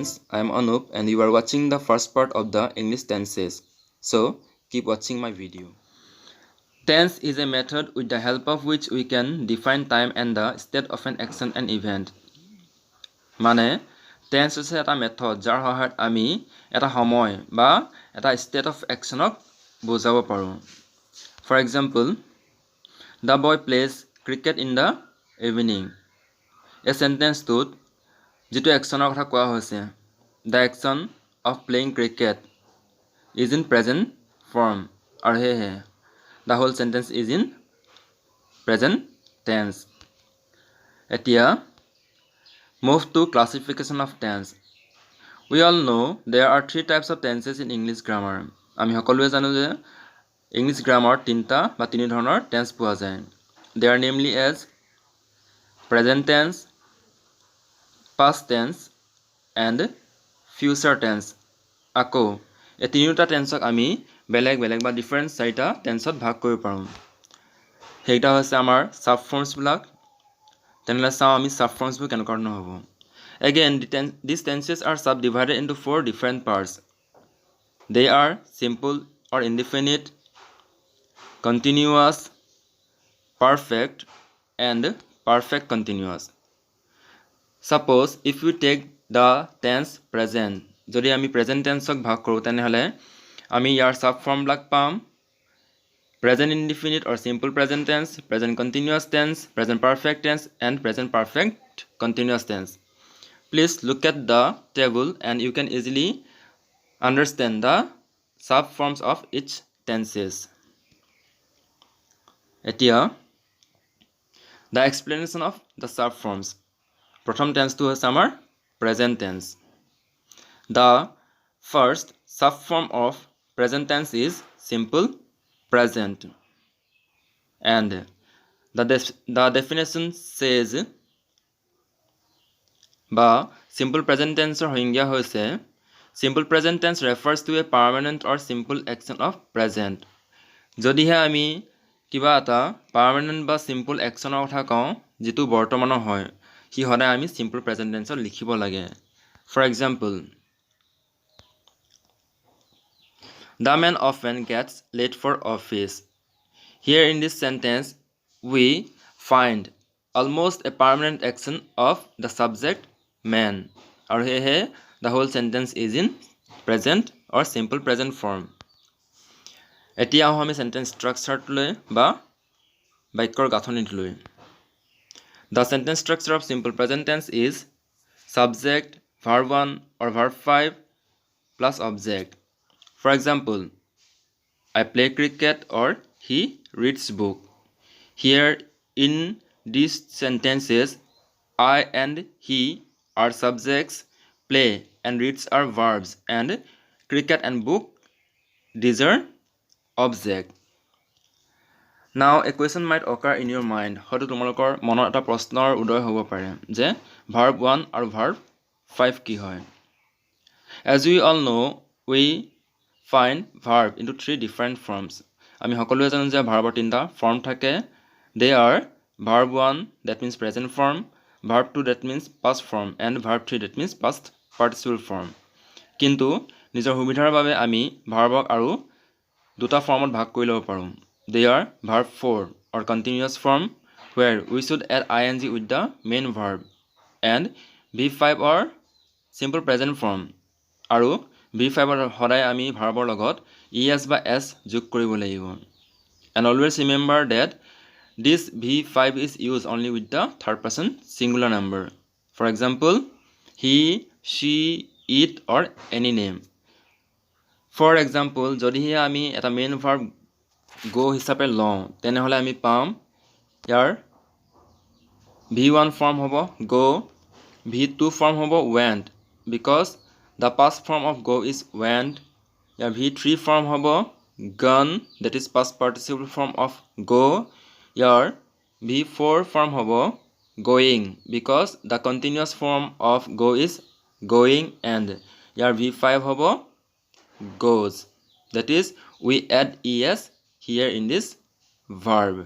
friends, I am Anup and you are watching the first part of the English tenses. So, keep watching my video. Tense is a method with the help of which we can define time and the state of an action and event. মানে tense হৈছে এটা method যাৰ সহায়ত আমি এটা সময় বা এটা state of actionক বুজাব পাৰোঁ. For example, the boy plays cricket in the evening. এই সেন্টেন্সটোত যিটো একশ্যনৰ কথা কোৱা হৈছে, the action of playing cricket is in present form, আৰু সেয়েহে the whole sentence is in present tense. এতিয়া move to classification of tense. We all know there are three types of tenses in English grammar. আমি সকলোৱে জানো যে English গ্ৰামাৰত তিনিটা বা তিনি ধৰণৰ টেন্স পোৱা যায়. They are namely as present tense, past tense and future tense. আকৌ এই তিনিটা টেন্সক আমি বেলেগ বেলেগ বা ডিফাৰেণ্ট চাৰিটা টেন্সত ভাগ কৰিব পাৰোঁ. সেইটা হৈছে আমাৰ সাব ফৰ্মছবিলাক. তেনেহ'লে চাওঁ আমি সাব ফৰ্মছবোৰ কেনেকুৱা ধৰণৰ হ'ব. Again, these tenses are subdivided into four different parts. They are simple or indefinite, continuous, perfect, and perfect continuous. Suppose if we take the tense present, যদি আমি present tenseক ভাগ কৰোঁ তেনেহ'লে আমি ইয়াৰ সাব ফৰ্মবিলাক পাম present indefinite or simple present tense, present continuous tense, present perfect tense, and present perfect continuous tense. Please look at the table and you can easily understand the sub forms of each tenses. এতিয়া the explanation of the sub forms. প্ৰথম টেন্সটো হৈছে আমাৰ present tense. The first sub form of present tense is simple present, and the definition says বা simple present tense সংজ্ঞা হৈছে simple present tense refers to a permanent or simple action of present. যদিহে আমি কিবা এটা permanent বা simple actionৰ কথা কওঁ যিটো বৰ্তমানৰ হয়, সি সদায় আমি simple present tenseত লিখিব লাগে. For example, the man often gets late for office. Here in this sentence, we find almost a permanent action of the subject man. Or here, the whole sentence is in present or simple present form. এতিয়া আমি sentence structure লৈ বা বাক্যৰ গাঁথনিটো লৈ. The sentence structure of simple present tense is subject, verb 1 or verb 5 plus object. For example, I play cricket or he reads book. Here in these sentences, I and he are subjects, play and reads are verbs, and cricket and book these are object. Now a question might occur in your mind. হয়তো তোমালোকৰ মনত এটা প্ৰশ্নৰ উদয় হ'ব পাৰে যে verb 1 আৰু verb 5 কি হয়. As we all know, we find verb into three different forms. আমি সকলোৱে জানো যে ভাৰ্বৰ তিনিটা ফৰ্ম থাকে. They are verb 1 that means present form, verb 2 that means past form, and verb 3 that means past participle form. কিন্তু নিজৰ সুবিধাৰ বাবে আমি ভাৰ্বক আৰু দুটা ফৰ্মত ভাগ কৰি ল'ব পাৰোঁ. They are verb 4 or continuous form where we should add ing with the main verb, and v5 or simple present form আৰু v5 সদায় আমি ভাৰ্বৰ লগত es বা s যোগ কৰিব লাগিব. And always remember that this v5 is used only with the third person singular number. For example, he, she, it or any name. For example, যদিহে আমি এটা মেইন ভাৰ্ব go হিচাপে লওঁ তেনেহ'লে আমি পাম ইয়াৰ v1 form হ'ব go, v2 form হ'ব went because the past form of go is went. Year v3 form হ'ব gone that is past participle form of go. Year v4 form হ'ব going because the continuous form of go is going, and year v5 হ'ব goes that is we add es here in this verb.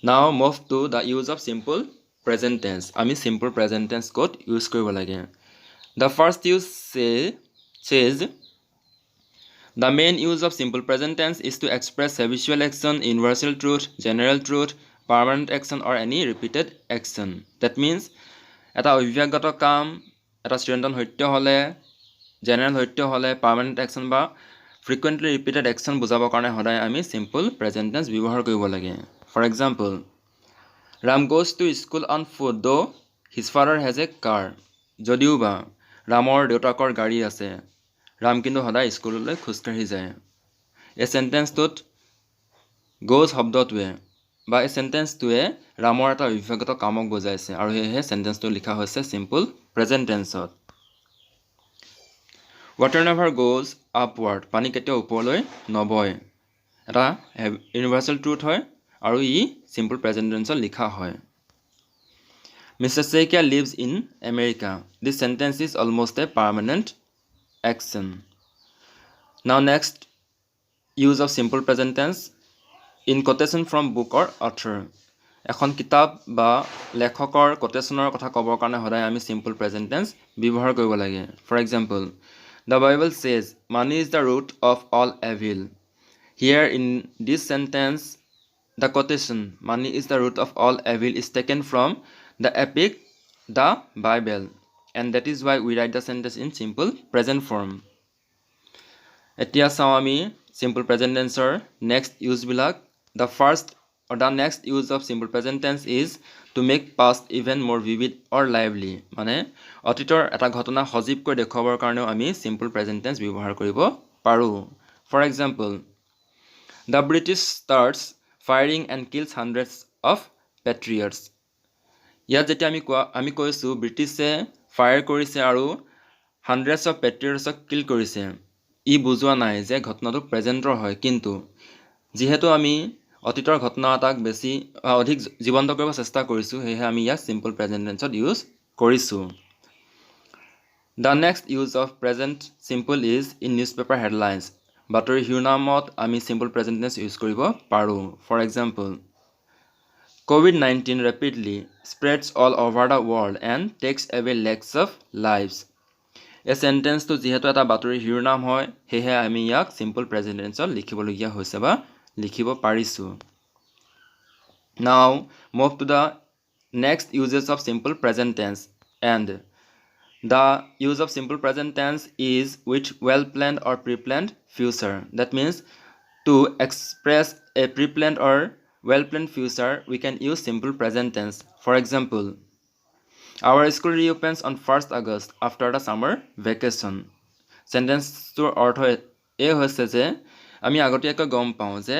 Now move to the use of simple present tense. আমি simple present tense code use কৰিব লাগে. The first use says the main use of simple present tense is to express habitual action, universal truth, general truth, permanent action or any repeated action. That means এটা অভ্যাসগত কাম, এটা চিৰন্তন সত্য হলে, general সত্য হলে, পাৰ্মানেণ্ট এক্সন বা frequently repeated action বুজাবৰ কাৰণে সদায় আমি simple present tense ব্যৱহাৰ কৰিব লাগে. For example, Ram goes to school on foot though his father has a car. যদিও বা ৰামৰ দেউতাকৰ গাড়ী আছে, ৰাম কিন্তু সদায় স্কুললৈ খোজকাঢ়ি যায়. এই সেন্টেন্সটোত goes শব্দটোৱে বা এই সেন্টেন্সটোৱে ৰামৰ এটা অভ্যাসগত কামক বুজাইছে আৰু সেয়েহে সেন্টেন্সটো লিখা হৈছে simple present tenseত. Water never goes upward. পানী কেতিয়াও ওপৰলৈ নবয়. এটা ইউনিভাৰ্সেল ট্ৰুথ হয় আৰু ই simple present tenseত লিখা হয়. Mr. Sekia lives in America. This sentence is almost a permanent action. Now next use of simple present tense in quotation from book or author. এখন কিতাপ বা লেখকৰ কোটেশনৰ কথা ক'বৰ কাৰণে সদায় আমি simple present tense ব্যৱহাৰ কৰিব লাগে. For example, the Bible says money is the root of all evil. Here in this sentence, the quotation money is the root of all evil is taken from the epic The Bible, and that is why we write the sentence in simple present form. এতিয়া চাওঁ আমি simple present tenseৰ next use বিলাক. The first or the next use of simple present tense is to make past even more vivid or lively. মানে অতীতৰ এটা ঘটনা সজীৱ কৰি দেখুৱাবৰ কাৰণেও আমি simple present tense ব্যৱহাৰ কৰিব পাৰোঁ. For example, the British starts firing and kills hundreds of patriots. ইয়াত যেতিয়া আমি কৈছোঁ ব্ৰিটিছে ফায়াৰ কৰিছে আৰু hundreds of patriotsক কিল কৰিছে, ই বুজোৱা নাই যে ঘটনাটো প্ৰেজেণ্টৰ হয়, কিন্তু যিহেতু আমি অতীতৰ ঘটনা এটাক অধিক জীৱন্ত কৰিব চেষ্টা কৰিছোঁ, সেয়েহে আমি ইয়াক simple present tenseত ইউজ কৰিছোঁ. The next use of present simple is in newspaper headlines. বাতৰি শিৰোনামত আমি simple present tense ইউজ কৰিব পাৰোঁ. For example, COVID-19 rapidly spreads all over the world and takes away lakhs of lives. এই সেন্টেন্সটো যিহেতু এটা বাতৰি শিৰোনাম হয়, সেয়েহে আমি ইয়াক simple present tenseত লিখিবলগীয়া হৈছে বা লিখিব পাৰিছোঁ. Now move to the next uses of simple present tense. And the use of simple present tense is with well-planned or pre-planned future. That means to express a pre-planned or well-planned future, we can use simple present tense. For example, our school reopens on 1st August after the summer vacation. Sentence to অৰ্থ এই হৈছে যে আমি আগতীয়াকৈ গম পাওঁ যে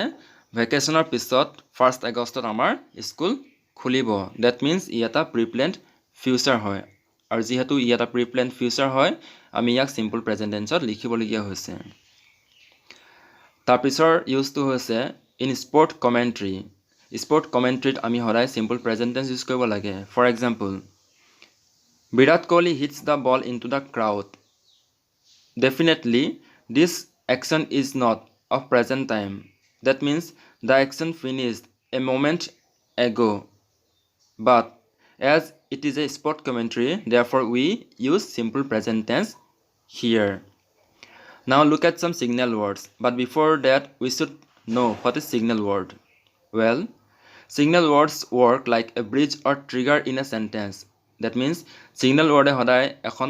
ভেকেশনৰ পিছত 1st আগষ্টত আমাৰ স্কুল খুলিব. That means ই এটা pre-planned future হয়. আৰু যিহেতু ই এটা pre-planned future হয়, আমি ইয়াক simple present tenseত লিখিবলগীয়া হৈছে. তাৰ পিছৰ ইউজটো হৈছে in sport commentary. Sport commentary আমি সদায় simple present tense ইউজ কৰিব লাগে. For example, Virat Kohli hits the ball into the crowd. Definitely, this action is not of present time. That means the action finished a moment ago. But as it is a sport commentary, therefore we use simple present tense here. Now look at some signal words. But before that, we should know what is signal word. Well, signal words work like a bridge or trigger in a sentence. That means signal word সদায় এখন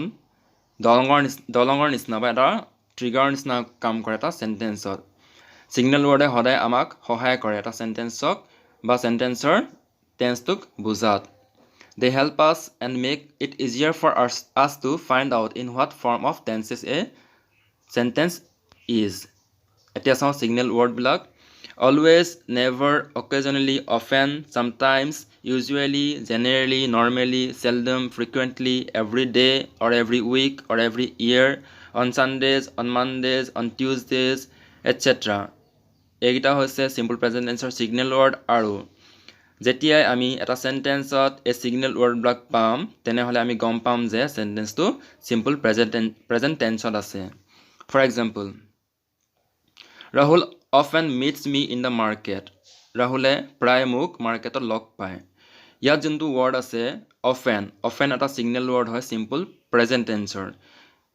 দলঙৰ নিচিনা বা এটা trigger নিচিনা কাম কৰে এটা সেন্টেন্সত. সিগনেল ৱৰ্ডে সদায় আমাক সহায় কৰে এটা সেন্টেন্সক বা সেন্টেন্সৰ টেন্সটোক বুজাত. They help us and make it easier for us to find out in what form of tenses a sentence is. এতিয়া চাওঁ signal word বিলাক. Always, never, occasionally, often, sometimes, usually, generally, normally, seldom, frequently, every day or every week or every year, on Sundays, on Mondays, on Tuesdays, etc. এইকেইটা হৈছে simple present tenseৰ signal word. আৰু যেতিয়াই আমি এটা সেন্টেন্সত এই signal word বিলাক পাম, তেনেহলে আমি গম পাম যে সেন্টেন্সটো simple present tenseত আছে. For example, Rahul often meets me in the market. Rahule প্ৰায় মোক মাৰ্কেটত লগ পায়. ইয়াত যোনটো ৱৰ্ড আছে অফেন এটা সিগনেল ৱৰ্ড হয় সিম্পল প্ৰেজেন্ট টেন্সৰ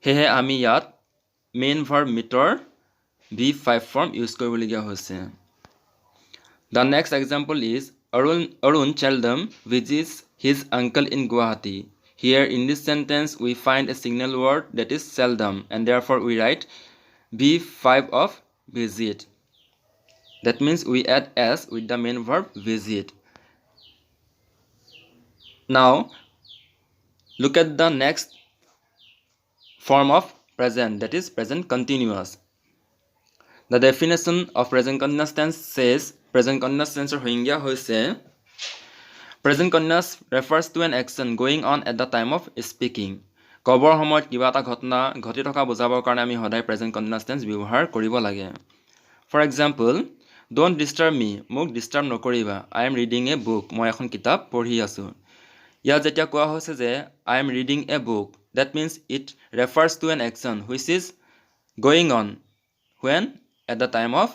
হেহে আমি ইয়াত মেইন ভাৰ্ব মিটৰ V5 form use কৰিবলগীয়া হৈছে The next example is Arun Cheldam visits his uncle in Guwahati. Here in this sentence we find a signal word that is seldom and therefore we write V5 of visit. That means we add S with the main verb visit. Now look at the next form of present, that is present continuous. The definition of present continuous tense says present continuous tense hoingya hoise present continuous refers to an action going on at the time of speaking. কবৰ সময়ত কিবা এটা ঘটনা ঘটি থকা বুজাবৰ কাৰণে আমি সদায় present continuous tense ব্যৱহাৰ কৰিব লাগে. For example, don't disturb me, মোক disturb নকৰিবা. I am reading a book, মই এখন কিতাপ পঢ়ি আছো. ইয়াত যেতিয়া কোৱা হৈছে যে I am reading a book, that means it refers to an action which is going on when at the time of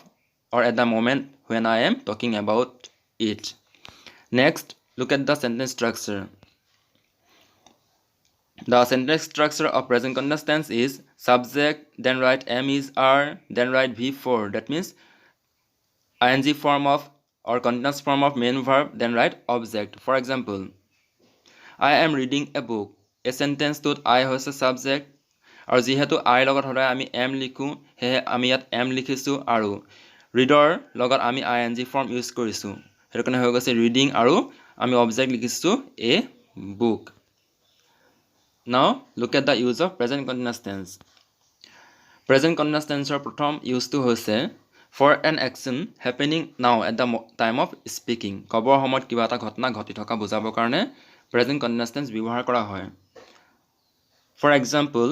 or at the moment when I am talking about it. Next, look at the sentence structure. The sentence structure of present continuous tense is subject, then write am is are, then write V4. That means ing form of or continuous form of main verb, then write object. For example, I am reading a book. A sentence to I hoise subject. আৰু যেহেতু I লগত সদায় আমি am লিখো হেহে আমি ইয়াত am লিখিছো আৰু reader লগত আমি ing form ইউজ কৰিছো হেতু কাৰণে হৈ গৈছে reading আৰু আমি object লিখিছো a book. Now look at the use of present continuous tense. Present continuous tense ৰ প্ৰথম use টো হৈছে for an action happening now at the time of speaking. কবৰ সময়ত কিবা এটা ঘটনা ঘটি থকা বুজাবৰ কাৰণে present continuous tense ব্যৱহাৰ কৰা হয়. For example,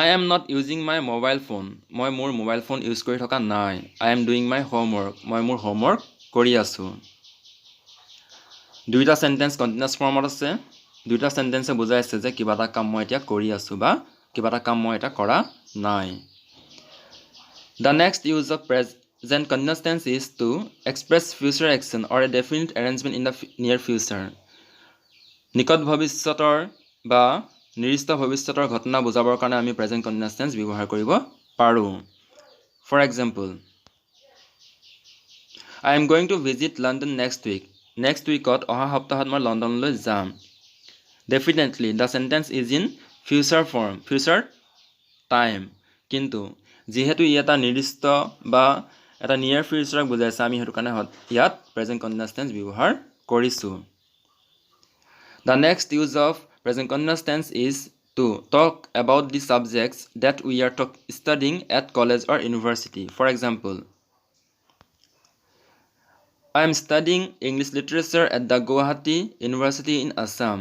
I am not using my mobile phone. মই মোৰ মোবাইল ফোন ইউজ কৰি থকা নাই. I am doing my homework. মই মোৰ homework কৰি আছো. দুইটা সেন্টেন্স কন্টিনিউয়াস ফৰ্মত আছে. দুইটা সেন্টেন্সে বুজাইছে যে কিবা এটা কাম মই এতিয়া কৰি আছো বা কিবা এটা কাম মই এটা কৰা নাই. The next use of present continuous tense is to express future action or a definite arrangement in the near future. নিকট ভৱিষ্যতৰ বা নিৰ্দিষ্ট ভৱিষ্যতৰ ঘটনা বুজাবৰ কাৰণে আমি প্ৰেজেন্ট কন্টিনিউয়াস টেন্স ব্যৱহাৰ কৰিব পাৰো. For example, I am going to visit London next week. Next weekত অহা সপ্তাহত মই লণ্ডনলৈ যাম. Definitely the sentence is in future form, future time. কিন্তু যেহেতু এটা নিৰ্দিষ্ট বা এটা নিয়াৰ ফিউচাৰক বুজাইছে আমি হেতু কাৰণে ইয়াত প্ৰেজেন্ট কন্টিনিউয়াস টেন্স ব্যৱহাৰ কৰিছো. The next use of present continuous tense is to talk about the subjects that we are studying at college or university. For example, I am studying English literature at the Guwahati University in Assam.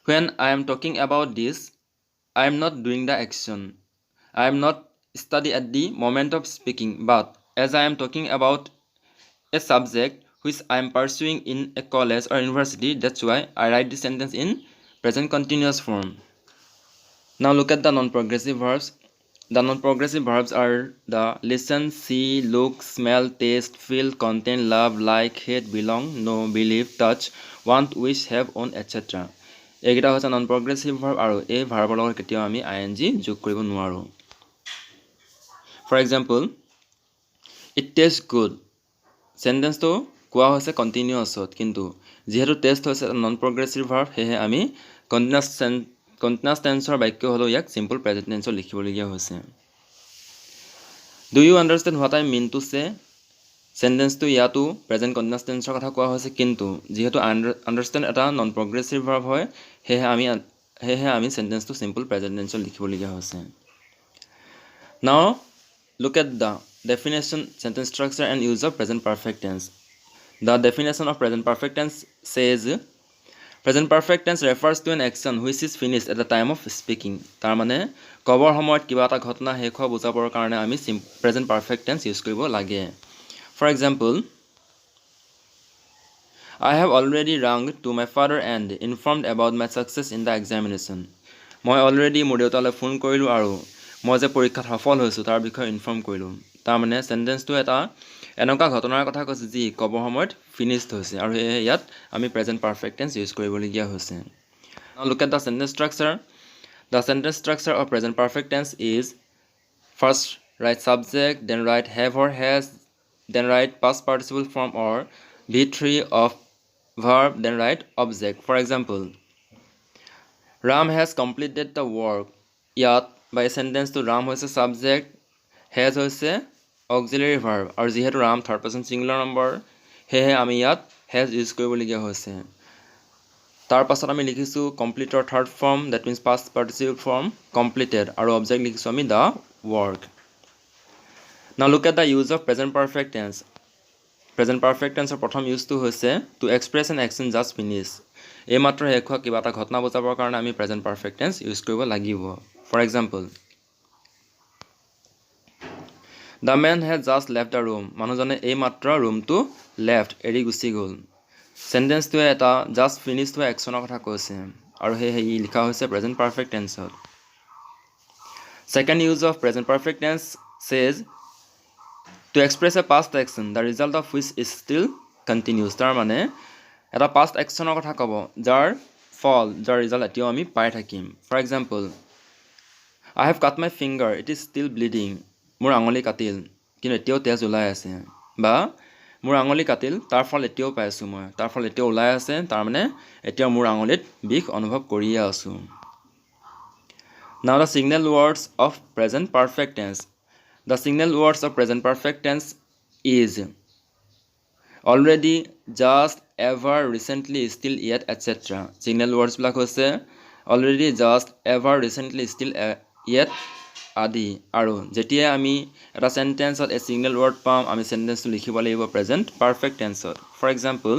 When I am talking about this, I am not doing the action. I am not studying at the moment of speaking, but as I am talking about a subject which I am pursuing in a college or university, that's why I write this sentence in present continuous form. Now look at the non-progressive verbs. The non-progressive verbs are the listen, see, look, smell, taste, feel, contain, love, like, hate, belong, know, believe, touch, want, wish, have, own, etc. এইকেইটা হৈছে non-progressive verb আৰু এই ভাৰ্বৰ লগত কেতিয়াও আমি ing যোগ কৰিব নোৱাৰো. For example, it tastes good. Sentence to কোৱা হৈছে কন্টিনিউয়াছত কিন্তু যেহেতু টেষ্ট হৈছে নন প্ৰগ্ৰেছিভ ভাৰ্ব হেহে আমি কন্টিনিউয়াস টেন্সৰ বাক্য হলো ইয়াক সিম্পল প্ৰেজেন্ট টেন্সৰ লিখিবলগীয়া হৈছে. Do you understand what I mean to say? Sentence to ইয়াতো প্ৰেজেন্ট কন্টিনিউয়াস টেন্সৰ কথা কোৱা হৈছে কিন্তু যেহেতু আন্ডাৰস্ট্যান্ড এটা নন প্ৰগ্ৰেছিভ ভাৰ্ব হয় হেহে আমি সেন্টেন্স টু সিম্পল প্ৰেজেন্ট টেন্সৰ লিখিবলগীয়া হৈছে. Now look at the definition, sentence structure and use of present perfect tense. The definition of present perfect tense says present perfect tense refers to an action which is finished at the time of speaking. তাৰ মানে কবৰ সময়ত কিবা এটা ঘটনা শেষ হোৱা বুজাবৰ কাৰণে আমি present perfect tense ইউজ কৰিব লাগে. For example, I have already rung to my father and informed about my success in the examination. মই already মোৰ দেউতালৈ ফোন কৰিলো আৰু মই যে পৰীক্ষাত সফল হৈছো তাৰ বিষয়ে ইনফৰ্ম কৰিলো. তাৰ মানে সেন্টেন্সটো এটা এনেকুৱা ঘটনাৰ কথা কৈছে যি কবৰ সময়ত ফিনিশড হৈছে আৰু ইয়াত আমি প্ৰেজেন্ট পাৰফেক্ট টেন্স ইউজ কৰিবলগীয়া হৈছে Now look at the sentence structure. The sentence structure of present perfect tense is first write subject, then write have or has, then write past participle form or V3 of verb, then write object. For example, Ram has completed the work. Yat by sentence to Ram hoise subject, has hoise auxiliary verb. Aru jihetu Ram third person singular number, hehe ami yat has use koriboligya hoise. তাৰ পাছত আমি লিখিছো কমপ্লিটৰ third form that means past participle form completed আৰু object লিখিছো আমি the work now look at the use of present perfect tense present perfect টেন্সৰ প্ৰথম ইউজটো হৈছে to express an action just finish এই মাত্ৰ শেষ হোৱা কিবা এটা ঘটনা বুজাবৰ কাৰণে আমি প্ৰেজেন্ট পাৰফেক্ট টেন্স ইউজ কৰিব লাগিব for example the man had just left the room মানুহজনে এই মাত্ৰ ৰুমটো লেফট এৰি গুচি গ'ল Sentence to eta just finished to action কথা কৈছে আৰু হে লিখা হৈছে present perfect tense Second use of present perfect tense says to express a past action the result of which is still continuous তাৰ মানে এটা past action কথা ক'ব যাৰ ফল যাৰ result এতিয়াও আমি পাই থাকিম For example I have cut my finger it is still bleeding মোৰ আঙুলি কাটিল কিন্তু এতিয়াও তেজ ওলাই আছে বা মোৰ আঙুলি কাটিল তাৰ ফল এতিয়াও পাইছো মই তাৰ ফল এতিয়াও ওলাই আছে তাৰ মানে এতিয়াও মোৰ আঙুলিত বিষ অনুভৱ কৰিয়ে আছো Now the signal words of present perfect tense The signal words of present perfect tense is already just ever recently still yet etc Signal words বিলাক হৈছে already just ever recently still yet আদি আৰু যেতিয়া আমি এটা সেন্টেন্সত এ signal word পাম আমি সেন্টেন্সটো লিখিব লাগিব প্ৰেজেন্ট পাৰফেক্ট টেন্সত for example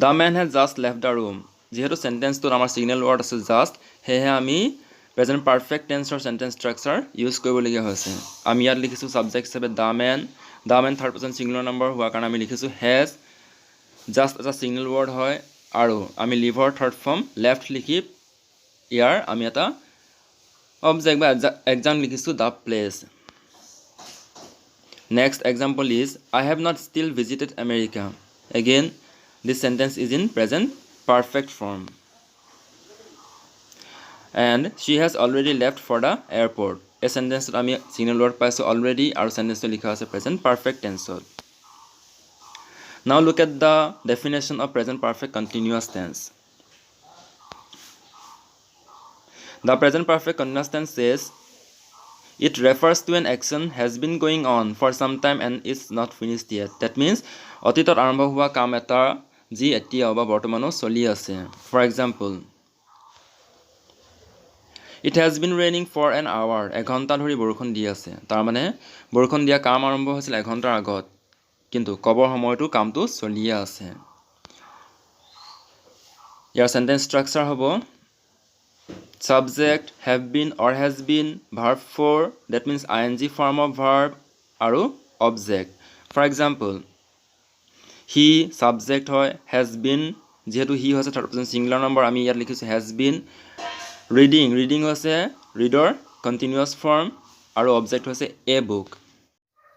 The man has just left the room যেহেতু সেন্টেন্সটোত আমাৰ সিগনেল ওয়াৰ্ড আছে জাস্ট হেহে আমি present perfect tense sentence structure use কৰিবলগীয়া হৈছে আমি ইয়াত লিখিছো সাবজেক্ট হিচাপে the man third person singular number হোৱাৰ কাৰণে আমি লিখিছো has জাস্ট এটা সিগনেল ওয়াৰ্ড হয় আৰু আমি লিভৰ থাৰ্ড ফৰ্ম লেফট লিখি ইয়াৰ আমি এটা অবজেক্ট বা এক্সাম লিখিছো the place Next example is I have not still visited America Again this sentence is in present perfect form and she has already left for the airport A sentence আমি signal word পাইছো already আৰু sentence লিখা আছে present perfect tense Now look at the definition of present perfect continuous tense The present perfect continuous tense says it refers to an action has been going on for some time and is not finished yet. That means অতীতত আৰম্ভ হোৱা কাম এটা যি এতিয়াও বা বৰ্তমানো চলি আছে For example It has been raining for an hour এঘণ্টা ধৰি বৰষুণ দি আছে তাৰ মানে বৰষুণ দিয়া কাম আৰম্ভ হৈছিল এঘণ্টাৰ আগত কিন্তু কবৰ সময়টো কামটো চলি আছে ইয়াৰ সেন্টেন্স স্ট্ৰাকচাৰ হ'ব Subject, have been or has been, verb 4, that means ing form of verb, aru object. For example, he subject hoy has been, jehetu he hoise third person singular number, ami yat likhisu has been. Reading hoise reader continuous form, aru object hoise a book.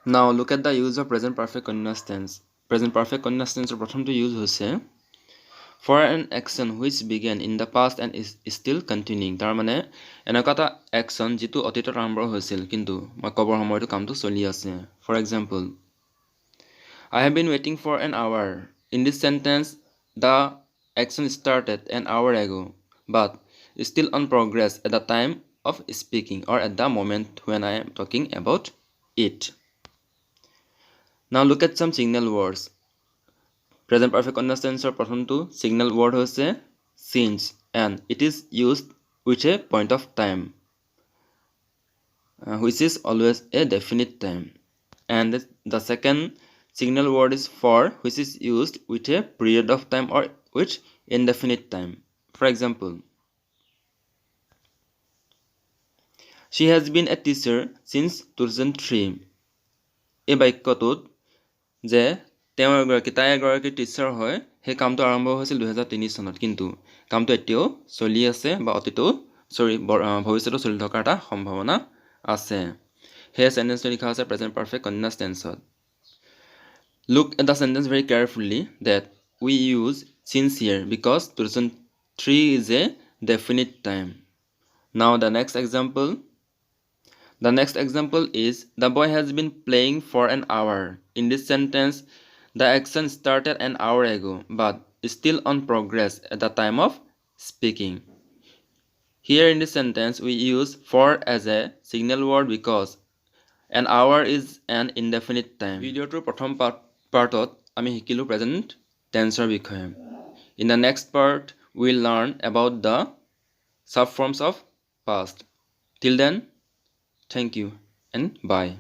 Now look at the use of present perfect continuous tense. Present perfect continuous tense or prothom to use hoise For an action which began in the past and is still continuing তাৰ মানে এনেকুৱা এটা action যেটো অতীতত আৰম্ভ হৈছিল কিন্তু মই কবৰ সময়টো কামটো চলি আছে For example I have been waiting for an hour In this sentence the action started an hour ago but is still on progress at the time of speaking or at the moment when I am talking about it Now look at some signal words Present perfect continuous tense or prothom to signal word hoise since and it is used with a point of time which is always a definite time and the second signal word is for which is used with a period of time or with indefinite time For example She has been a teacher since 2003 এই বাক্যটোত যে তেওঁ এগৰাকী teacher হয় হে কামটো আৰম্ভ হৈছিল 2003 চনত কিন্তু কামটো এতিয়াও চলি আছে বা অতীতও ভৱিষ্যতেও চলি থকাৰ এটা সম্ভাৱনা আছে। সেই সেন্টেন্সটো লিখা আছে প্ৰেজেণ্ট পাৰফেক্ট কণ্টিনিউয়াছ টেন্সত। Look at the sentence very carefully that we use since here because 2003 is a definite time. Now the next example. The next example is the boy has been playing for an hour. In this sentence, the action started an hour ago but is still on progress at the time of speaking. Here in this sentence, we use for as a signal word because an hour is an indefinite time. ভিডিওটোৰ প্ৰথম পাৰ্টত আমি শিকিলো present টেন্সৰ বিষয়ে. In the next part, we'll learn about the subforms of past. Till then, thank you and bye.